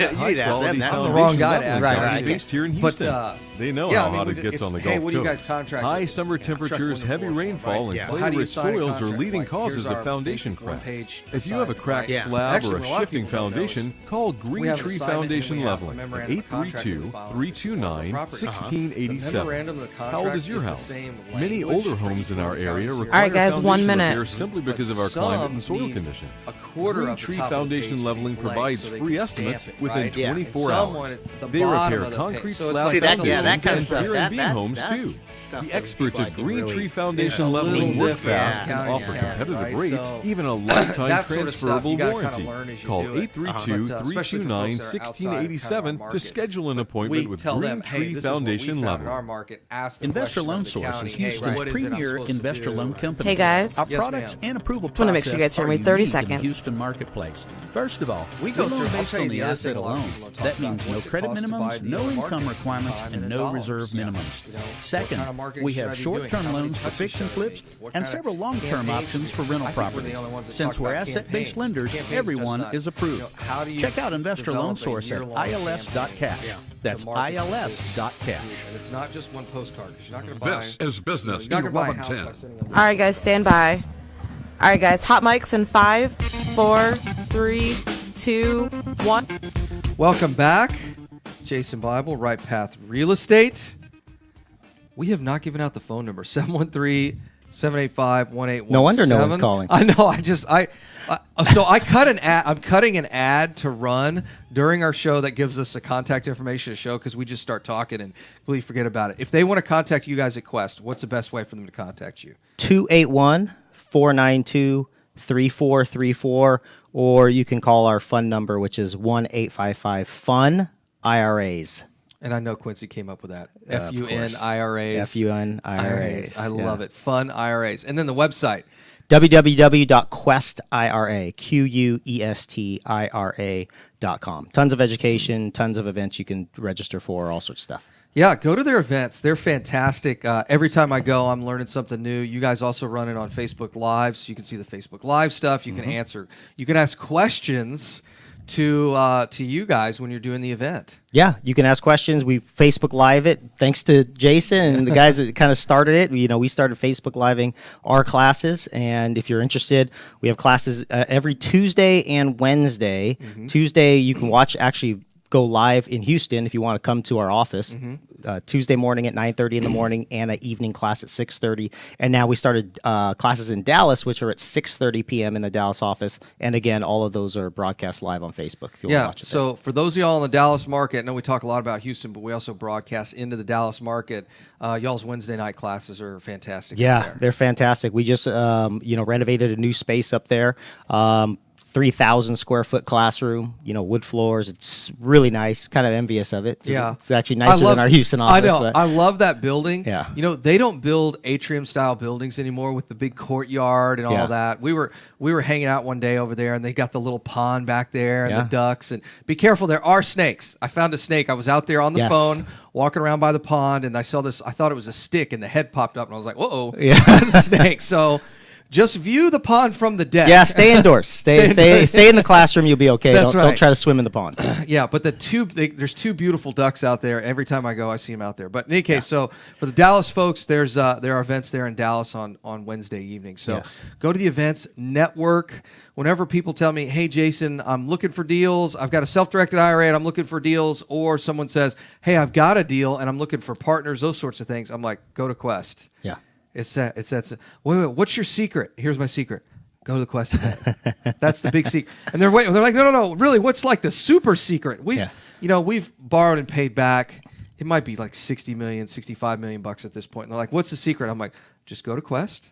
That's the wrong guy to ask. Right. Based here in Houston. They know how hot it gets on the Gulf Hey, what do you Coast. guys contract? High summer temperatures, heavy rainfall, and clay-rich soils are leading causes of foundation cracks. If you have a cracked slab or a shifting foundation, call Green Tree Foundation Leveling at 832-329-1687. How old is your house? Many older homes in our area require foundation repair simply because of our climate and soil condition. Green Tree Foundation Leveling provides free estimates within 24 hours. They repair concrete slab foundations and pier and beam homes too. The experts at Green Tree Foundation Leveling work fast and offer competitive rates, even a lifetime transferable warranty. Call 832-329-1687 to schedule an appointment with Green Tree Foundation Leveling. Investor Loan Source is Houston's premier investor loan company. Hey, guys. Our products and approval Just want to make sure you guys hear me. 30 seconds. In the Houston marketplace. First of all, we go through based on the asset alone. That means no credit minimums, no income requirements, and no reserve minimums. Second, we have short-term loans for fix and flips and several long-term options for rental properties. Since we're asset-based lenders, everyone is approved. Check out Investor Loan Source at ils.cash. That's ils.cash. And it's not just one postcard. You're not going to buy. This is business. You're not going to buy a house by sending them. All right, guys, stand by. All right, guys, hot mics in 5, 4, 3, 2, 1. Welcome back. Jason Bible, RightPath Real Estate. We have not given out the phone number, 713-785-1817. No wonder no one's calling. I know. So I cut an ad. I'm cutting an ad to run during our show that gives us the contact information to show because we just start talking and completely forget about it. If they want to contact you guys at Quest, what's the best way for them to contact you? 281-492-3434, or you can call our fund number, which is 1-855-FUN-IRAs. And I know Quincy came up with that. FUN IRAs. FUN IRAs. I love it. Fun IRAs. And then the website. www.questira.com. Tons of education, tons of events you can register for, all sorts of stuff. Yeah, go to their events. They're fantastic. Every time I go, I'm learning something new. You guys also run it on Facebook Live, so you can see the Facebook Live stuff. You can answer. You can ask questions to you guys when you're doing the event. Yeah, you can ask questions. We Facebook Live it. Thanks to Jason and the guys that kind of started it. We started Facebook Living our classes, and if you're interested, we have classes every Tuesday and Wednesday. Tuesday, you can go live in Houston if you want to come to our office. Tuesday morning at 9:30 in the morning and an evening class at 6:30. And now we started classes in Dallas, which are at 6:30 p.m. in the Dallas office. And again, all of those are broadcast live on Facebook if you want to watch it. So for those of y'all in the Dallas market, I know we talk a lot about Houston, but we also broadcast into the Dallas market. Y'all's Wednesday night classes are fantastic. Yeah, they're fantastic. We just renovated a new space up there. 3,000 square foot classroom, wood floors. It's really nice. Kind of envious of it. Yeah. It's actually nicer than our Houston office. I know. But I love that building. Yeah. They don't build atrium style buildings anymore with the big courtyard and all that. We were hanging out one day over there, and they got the little pond back there and the ducks. And be careful, there are snakes. I found a snake. I was out there on the phone walking around by the pond, and I saw this. I thought it was a stick, and the head popped up, and I was like, "Whoa, that's a snake." So just view the pond from the deck. Yeah, stay indoors. Stay in the classroom. You'll be okay. That's right. Don't try to swim in the pond. Yeah, but there's two beautiful ducks out there. Every time I go, I see them out there. But in any case, so for the Dallas folks, there are events there in Dallas on Wednesday evening. So go to the events, network. Whenever people tell me, "Hey, Jason, I'm looking for deals. I've got a self-directed IRA and I'm looking for deals," or someone says, "Hey, I've got a deal and I'm looking for partners," those sorts of things, I'm like, go to Quest. Yeah. It's that. Wait, what's your secret? Here's my secret. Go to the Quest event. That's the big secret. And they're like, no. Really, what's like the super secret? We've borrowed and paid back. It might be like 60 million, 65 million bucks at this point. And they're like, what's the secret? I'm like, just go to Quest,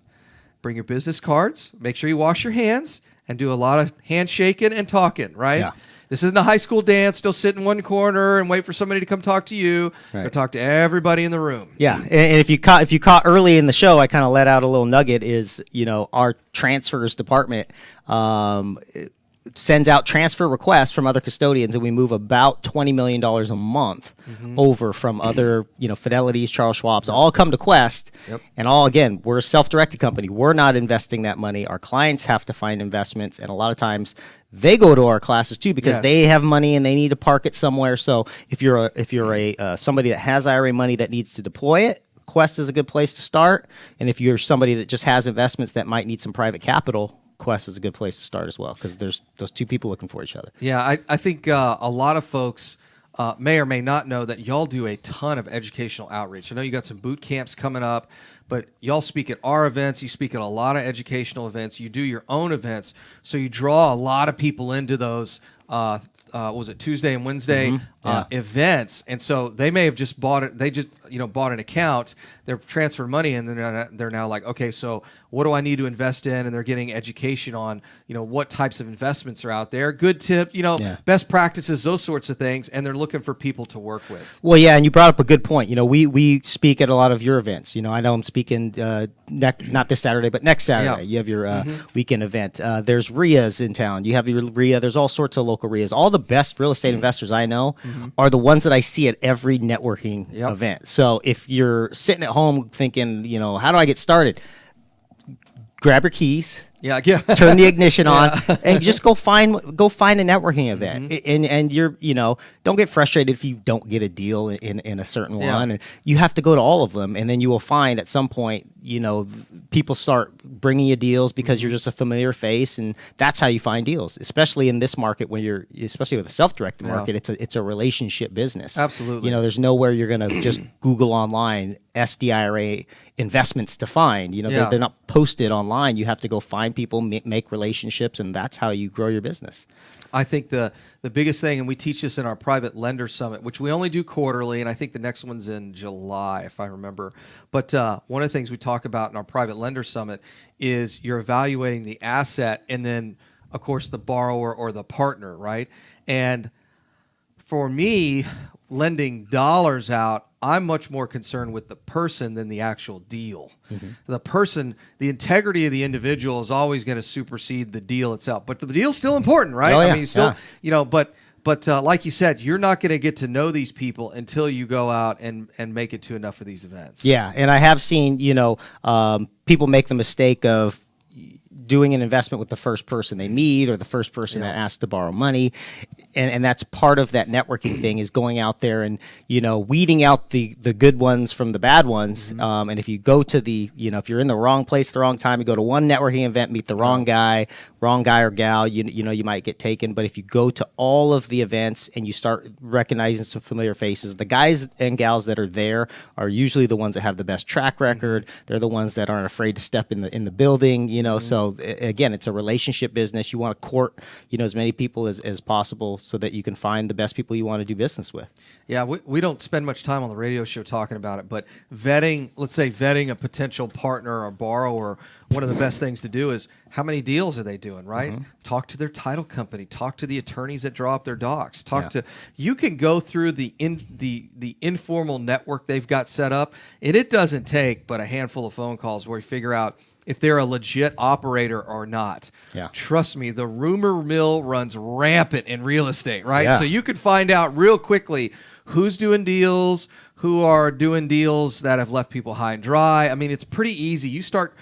bring your business cards, make sure you wash your hands, and do a lot of handshaking and talking, right? Yeah. This isn't a high school dance, still sit in one corner and wait for somebody to come talk to you. Right. Go talk to everybody in the room. Yeah, and if you caught early in the show, I kind of let out a little nugget is, our transfers department sends out transfer requests from other custodians, and we move about $20 million a month over from other, Fidelities, Charles Schwab's, all come to Quest. Yep. And all, again, we're a self-directed company. We're not investing that money. Our clients have to find investments, and a lot of times they go to our classes too because they have money and they need to park it somewhere. So if you're a somebody that has IRA money that needs to deploy it, Quest is a good place to start. And if you're somebody that just has investments that might need some private capital, Quest is a good place to start as well because there's those two people looking for each other. Yeah, I think a lot of folks may or may not know that y'all do a ton of educational outreach. I know you got some boot camps coming up, but y'all speak at our events. You speak at a lot of educational events. You do your own events, so you draw a lot of people into those. Was it Tuesday and Wednesday events? And so they may have just bought it. They just bought an account. They're transferring money, and they're now like, okay, so what do I need to invest in? And they're getting education on what types of investments are out there. Good tip, best practices, those sorts of things, and they're looking for people to work with. Well, yeah, and you brought up a good point. We speak at a lot of your events. I know I'm speaking not this Saturday, but next Saturday. You have your weekend event. There's RIAs in town. You have your RIA. There's all sorts of local RIAs. All the best real estate investors I know are the ones that I see at every networking event. So if you're sitting at home thinking, how do I get started? Grab your keys. Turn the ignition on and just go find a networking event. And you're, don't get frustrated if you don't get a deal in a certain one. And you have to go to all of them, and then you will find at some point, people start bringing you deals because you're just a familiar face, and that's how you find deals. Especially in this market, especially with a self-directed market, it's a relationship business. Absolutely. There's nowhere you're going to just Google online SDIRA investments to find. They're not posted online. You have to go find people, make relationships, and that's how you grow your business. I think the biggest thing, and we teach this in our private lender summit, which we only do quarterly, and I think the next one's in July, if I remember. But one of the things we talk about in our private lender summit is you're evaluating the asset and then, of course, the borrower or the partner, right? And for me, lending dollars out, I'm much more concerned with the person than the actual deal. The person, the integrity of the individual is always going to supersede the deal itself. But the deal's still important, right? I mean, still, but like you said, you're not going to get to know these people until you go out and make it to enough of these events. Yeah, and I have seen, people make the mistake of doing an investment with the first person they meet or the first person that asks to borrow money. And that's part of that networking thing is going out there and, weeding out the good ones from the bad ones. And if you go to if you're in the wrong place at the wrong time, you go to one networking event, meet the wrong guy or gal, you might get taken. But if you go to all of the events and you start recognizing some familiar faces, the guys and gals that are there are usually the ones that have the best track record. They're the ones that aren't afraid to step in the building, So again, it's a relationship business. You want to court, as many people as possible so that you can find the best people you want to do business with. Yeah, we don't spend much time on the radio show talking about it, but vetting a potential partner or borrower one of the best things to do is how many deals are they doing, right? Talk to their title company, talk to the attorneys that draw up their docs, you can go through the informal network they've got set up, and it doesn't take but a handful of phone calls where you figure out if they're a legit operator or not. Yeah. Trust me, the rumor mill runs rampant in real estate, right? Yeah. So you could find out real quickly who's doing deals, who are doing deals that have left people high and dry. I mean, it's pretty easy. You start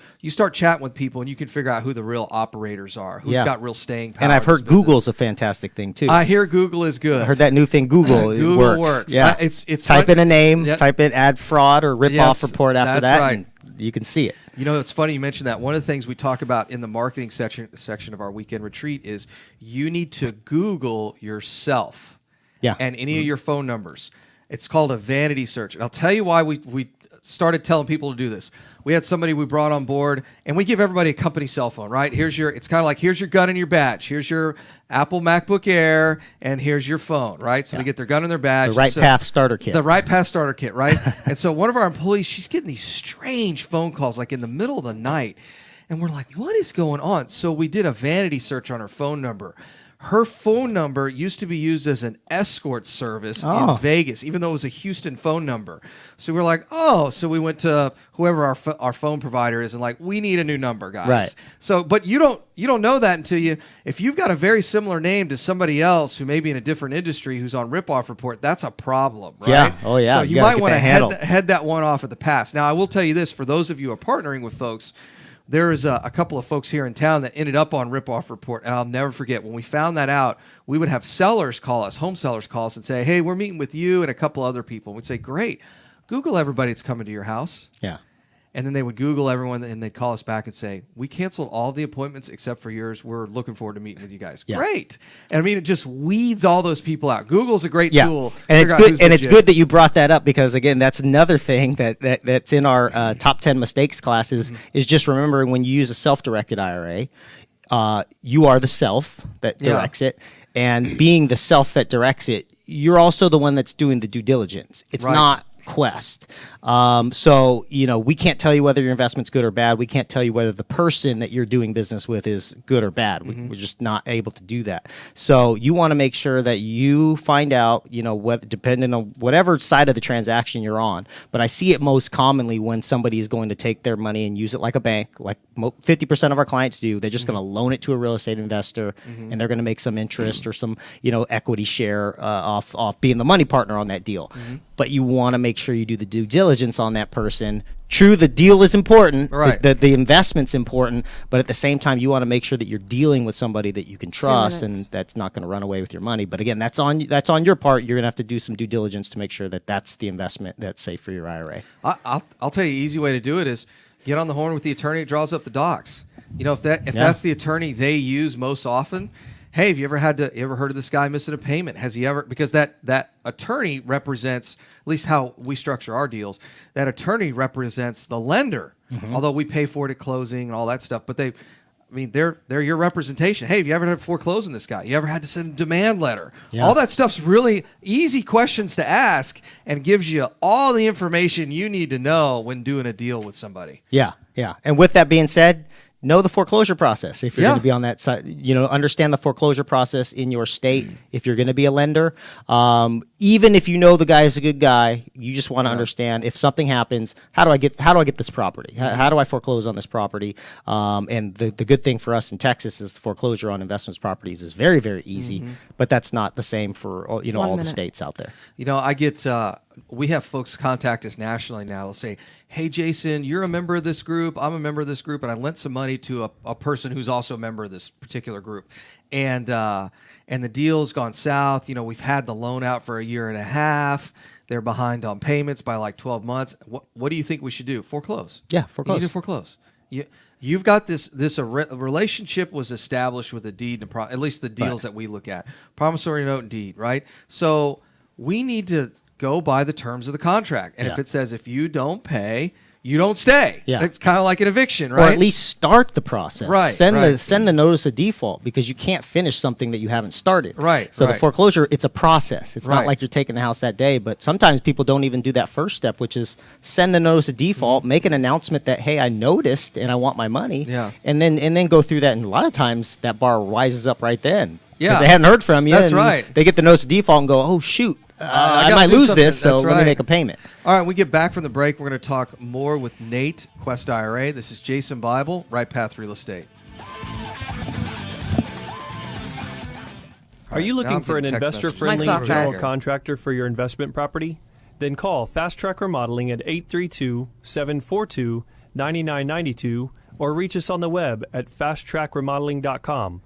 chatting with people, and you can figure out who the real operators are, who's got real staying power. And I've heard Google's a fantastic thing too. I hear Google is good. I heard that new thing, Google. Google works. Yeah, it's type in a name, type in ad fraud or rip off report after that, right. and you can see it. You know, it's funny you mentioned that. One of the things we talk about in the marketing section of our weekend retreat is you need to Google yourself and any of your phone numbers. It's called a vanity search. And I'll tell you why we started telling people to do this. We had somebody we brought on board, and we give everybody a company cell phone, right? It's kind of like, here's your gun and your badge. Here's your Apple MacBook Air, and here's your phone, right? So they get their gun and their badge. The RightPath starter kit. The RightPath starter kit, right? And so one of our employees, she's getting these strange phone calls, like in the middle of the night. And we're like, what is going on? So we did a vanity search on her phone number. Her phone number used to be used as an escort service in Vegas, even though it was a Houston phone number. So we're like, so we went to whoever our phone provider is and like, we need a new number, guys. Right. So, but you don't know that until if you've got a very similar name to somebody else who may be in a different industry who's on Ripoff Report, that's a problem, right? Yeah. Oh yeah. So you might want to head that one off at the pass. Now, I will tell you this, for those of you who are partnering with folks, there's a couple of folks here in town that ended up on Ripoff Report, and I'll never forget. When we found that out, we would have sellers call us, home sellers call us and say, hey, we're meeting with you and a couple other people. And we'd say, great, Google everybody that's coming to your house. Yeah. And then they would Google everyone, and they'd call us back and say, we canceled all the appointments except for yours. We're looking forward to meeting with you guys. Yeah. Great. And I mean, it just weeds all those people out. Google's a great tool. And it's good. And it's good that you brought that up, because again, that's another thing that's in our top 10 mistakes classes is just remembering when you use a self-directed IRA, you are the self that directs it. And being the self that directs it, you're also the one that's doing the due diligence. It's not Quest. So, we can't tell you whether your investment's good or bad. We can't tell you whether the person that you're doing business with is good or bad. We're just not able to do that. So you want to make sure that you find out, depending on whatever side of the transaction you're on. But I see it most commonly when somebody is going to take their money and use it like a bank, like 50% of our clients do. They're just going to loan it to a real estate investor, and they're going to make some interest or some, equity share off being the money partner on that deal. But you want to make sure you do the due diligence on that person. True, the deal is important, right? The investment's important, but at the same time, you want to make sure that you're dealing with somebody that you can trust and that's not going to run away with your money. But again, that's on your part. You're going to have to do some due diligence to make sure that that's the investment that's safe for your IRA. I'll tell you, an easy way to do it is get on the horn with the attorney that draws up the docs. If that's the attorney they use most often. Hey, have you ever heard of this guy missing a payment? Has he ever? Because that attorney represents, at least how we structure our deals, that attorney represents the lender. Although we pay for it at closing and all that stuff, but they're your representation. Hey, have you ever had to foreclose on this guy? You ever had to send a demand letter? Yeah. All that stuff's really easy questions to ask and gives you all the information you need to know when doing a deal with somebody. Yeah. And with that being said, know the foreclosure process if you're going to be on that side. Understand the foreclosure process in your state if you're going to be a lender. Even if you know the guy is a good guy, you just want to understand if something happens, how do I get this property? How do I foreclose on this property? And the good thing for us in Texas is the foreclosure on investments properties is very, very easy, but that's not the same for all the states out there. I get we have folks contact us nationally now. They'll say, hey, Jason, you're a member of this group. I'm a member of this group, and I lent some money to a person who's also a member of this particular group. And the deal's gone south. We've had the loan out for a year and a half. They're behind on payments by like 12 months. What do you think we should do? Foreclose. Yeah, foreclose. You need to foreclose. You've got this relationship was established with a deed, and at least the deals that we look at. Promissory note and deed, right? So we need to go by the terms of the contract. And if it says if you don't pay, you don't stay. Yeah. It's kind of like an eviction, right? Or at least start the process. Right. Send the notice of default, because you can't finish something that you haven't started. Right. So the foreclosure, it's a process. It's not like you're taking the house that day. But sometimes people don't even do that first step, which is send the notice of default, make an announcement that, hey, I noticed and I want my money. Yeah. And then go through that. And a lot of times that bar rises up right then. Yeah. Because they hadn't heard from you. That's and right. They get the notice of default and go, oh, shoot. I gotta might do lose something. this, so That's let me right. make a payment. All right, when we get back from the break, we're going to talk more with Nate, Quest IRA. This is Jason Bible, RightPath Real Estate. Are you looking for an investor-friendly Mike's off, general guys. contractor for your investment property? Then call Fast Track Remodeling at 832-742-9992 or reach us on the web at fasttrackremodeling.com.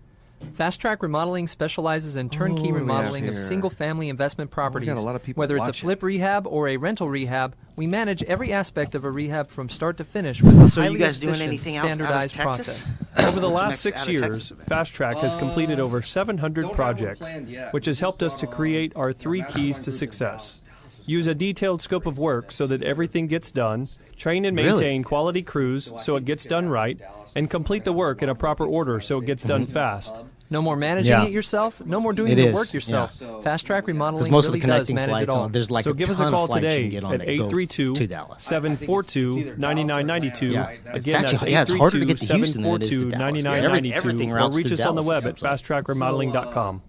Fast Track Remodeling specializes in turnkey remodeling of single-family investment properties. got a lot of people Whether it's a watching. flip rehab or a rental rehab, we manage every aspect of a rehab from start to finish with a So you highly guys doing efficient, anything else out of standardized Texas? process. Over the last Out 6 of years, Texas? Fast Track has completed over 700 projects, which has helped us to create our 3 keys to success. Use a detailed scope of work so that everything gets done, train and maintain quality crews so it gets done right, and complete the work in a proper order so it gets done fast. No more managing it yourself. No more doing the work yourself. Fast Track Remodeling most of really the connecting does manage it flights all. on, there's like So a give us a ton call of flights you today can get on at that go to Dallas. 832-742-9992. Yeah. It's Again, actually- that's it's harder to get to Houston than it is to Dallas. 832-742-9992. Everything Or routes reach through us on the Dallas, web it at fasttrackremodeling.com.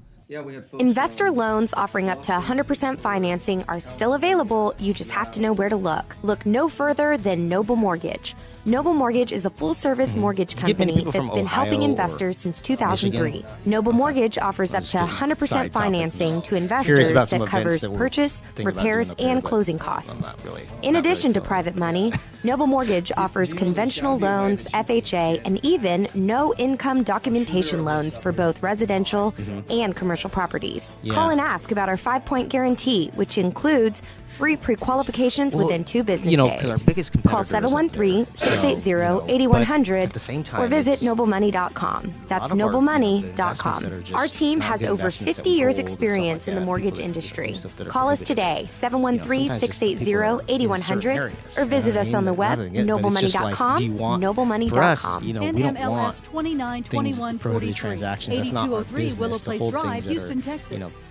Investor loans offering up to 100% financing are still available. You just have to know where to look. Look no further than Noble Mortgage. Noble Mortgage is a full-service mortgage get many company people that's from been helping Ohio or investors since 2003. Michigan? Noble Mortgage offers up to 100% side topic. financing to Curious investors about some that events covers that we're purchase, thinking about repairs, doing up there, and but closing costs. In addition to private money, Noble Mortgage offers conventional loans, FHA, and even no-income documentation loans for both residential and commercial properties. Call and ask about our 5-point guarantee, which includes free pre-qualifications within 2 business days. Because our biggest competitor Call 713-680-8100 or visit noblemoney.com. That's noblemoney.com. Our team has over 50 years experience in the mortgage industry. Call us today, 713-680-8100 or visit us on the web, noblemoney.com, noblemoney.com. We don't want 292140 transactions. That's not our business to hold things that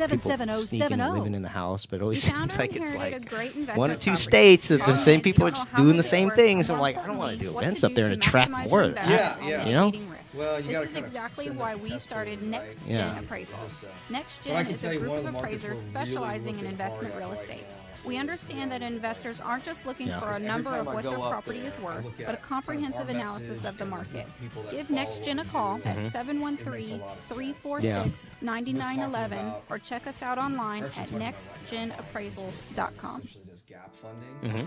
are, people sneaking and living in the house, but it always seems like it's like 1 or 2 states that the same people are just doing the same things. I'm like, I don't want to do events up there and attract more of that. Well, you this is exactly why we started Next Gen Appraisals. Next Gen is a group of appraisers specializing in investment real estate. We understand that investors aren't just looking for a number of what their property is worth, but a comprehensive analysis of the market. Give Next Gen a call at 713-346-9911 or check us out online at nextgenappraisals.com.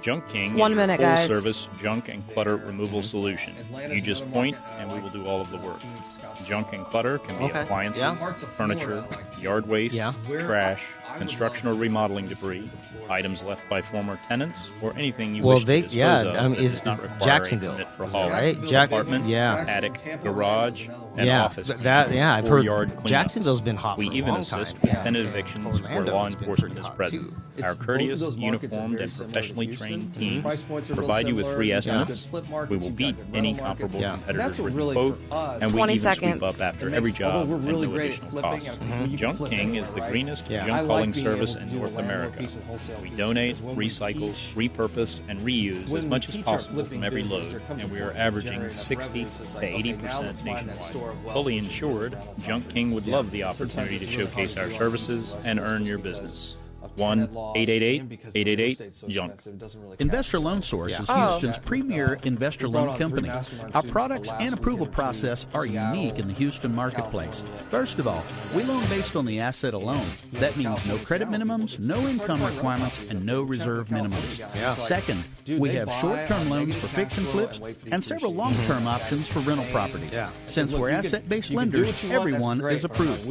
Junk King is 1 your minute, guys. full-service junk and clutter removal solution. You just point, and we will do all of the work. Junk and clutter can be appliances, furniture, yard waste, trash, construction or remodeling debris, items left by former tenants, or anything you wish to dispose of that does not require Jacksonville, a permit for hauling. right? Apartment, attic, garage, and office. I've or heard yard cleanup. Jacksonville's been hot We for a even long assist time. with tenant evictions where law enforcement is present. Our courteous, uniformed, and professionally trained team provide you with free estimates. We will beat any comparable competitor's written quote, and we 20 even seconds. sweep up after every job at no additional cost. Junk King is the greenest junk hauling service in North America. We donate, recycle, repurpose, and reuse as much as possible from every load, and we are averaging 60 to 80% nationwide. Fully insured, Junk King would love the opportunity to showcase our services and earn your business. 1-888-888-JUNK. Investor Loan Source is Houston's premier investor loan company. Our products and approval process are unique in the Houston marketplace. First of all, we loan based on the asset alone. That means no credit minimums, no income requirements, and no reserve minimums. Second, we have short-term loans for fix and flips and several long-term options for rental properties. Since we're asset-based lenders, everyone is approved.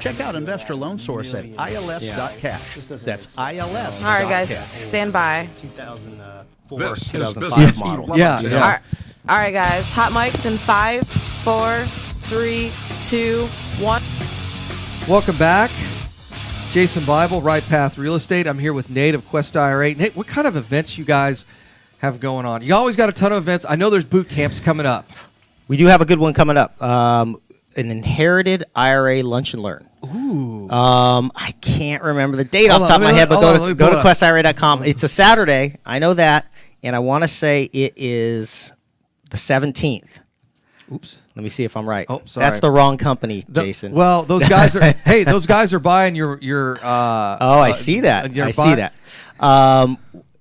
Check out Investor Loan Source at ils.cash. That's ILS. All right, guys, stand by. 2005 model. All right, guys, hot mics in 5, 4, 3, 2, 1. Welcome back. Jason Bible, RightPath Real Estate. I'm here with Nate of Quest IRA. Nate, what kind of events you guys have going on? You always got a ton of events. I know there's boot camps coming up. We do have a good one coming up. An inherited IRA lunch and learn. Ooh. I can't remember the date off the top of my head, but go to questira.com. It's a Saturday. I know that. And I want to say it is the 17th. Oops. Let me see if I'm right. Oh, sorry. That's the wrong company, Jason. Well, those guys are. Hey, those guys are buying your. I see that. See that.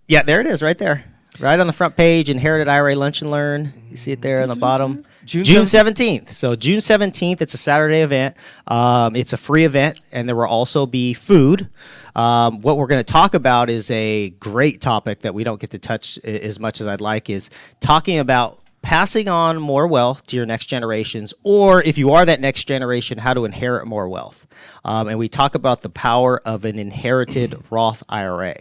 Yeah, there it is, right there, right on the front page. Inherited IRA Lunch and Learn. You see it there on the bottom. June 17th. So June 17th. It's a Saturday event. It's a free event, and there will also be food. What we're going to talk about is a great topic that we don't get to touch as much as I'd like. Is talking about passing on more wealth to your next generations, or if you are that next generation, how to inherit more wealth. And we talk about the power of an inherited Roth IRA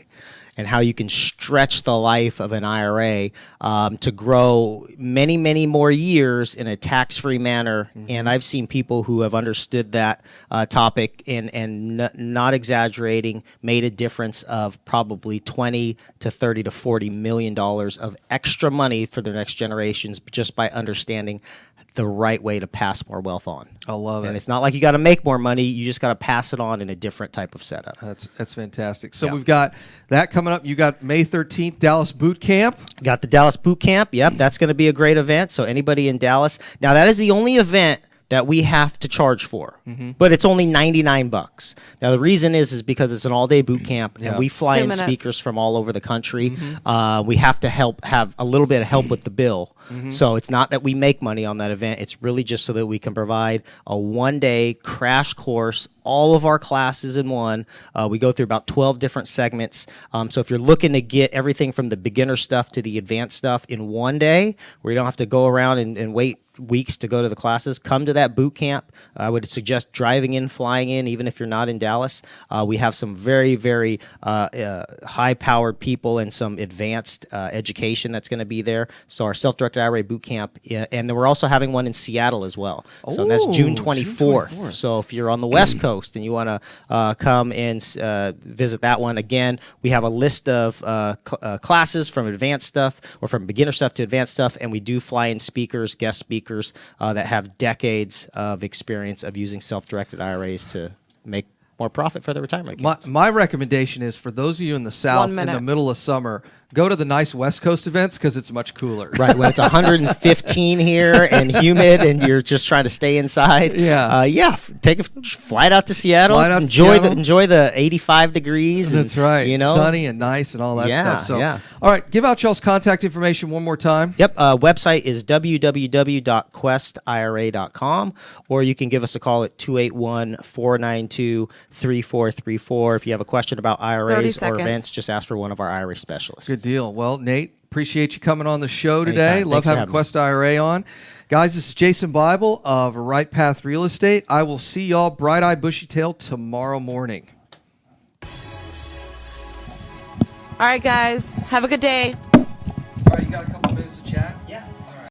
and how you can stretch the life of an IRA to grow many, many more years in a tax-free manner. And I've seen people who have understood that topic and not exaggerating, made a difference of probably $20 to $30 to $40 million of extra money for their next generations just by understanding the right way to pass more wealth on. I love it. And it's not like you got to make more money. You just got to pass it on in a different type of setup. That's fantastic. So we've got that coming up. You got May 13th, Dallas Boot Camp. Got the Dallas Boot Camp. Yep, that's going to be a great event. So anybody in Dallas. Now, that is the only event that we have to charge for, but it's only $99. Now the reason is because it's an all-day boot camp, and we fly in speakers from all over the country. We have to have a little bit of help with the bill, so it's not that we make money on that event. It's really just so that we can provide a one-day crash course, all of our classes in one. We go through about 12 different segments. So if you're looking to get everything from the beginner stuff to the advanced stuff in one day, where you don't have to go around and wait weeks to go to the classes, come to that boot camp. I would suggest driving in, flying in, even if you're not in Dallas. We have some very, very high-powered people and some advanced education that's going to be there. So our self-directed IRA boot camp, and then we're also having one in Seattle as well. So that's June 24th. So if you're on the West Coast and you want to come and visit that one, again, we have a list of classes from advanced stuff or from beginner stuff to advanced stuff, and we do fly in speakers, guest speakers, that have decades of experience of using self-directed IRAs to make more profit for their retirement accounts. My recommendation is for those of you in the South in the middle of summer, go to the nice West Coast events because it's much cooler. Right, when it's 115 here and humid and you're just trying to stay inside. Take a flight out to Seattle. Enjoy the 85 degrees. That's right. Sunny and nice and all that stuff. So, all right, give out y'all's contact information one more time. Yep, website is www.questira.com, or you can give us a call at 281-492-3434. If you have a question about IRAs or events, just ask for one of our IRA specialists. Good deal. Well, Nate, appreciate you coming on the show today. Anytime. Love having Quest IRA on. Guys, this is Jason Bible of RightPath Real Estate. I will see y'all bright-eyed, bushy-tailed tomorrow morning. All right, guys. Have a good day. All right, you got a couple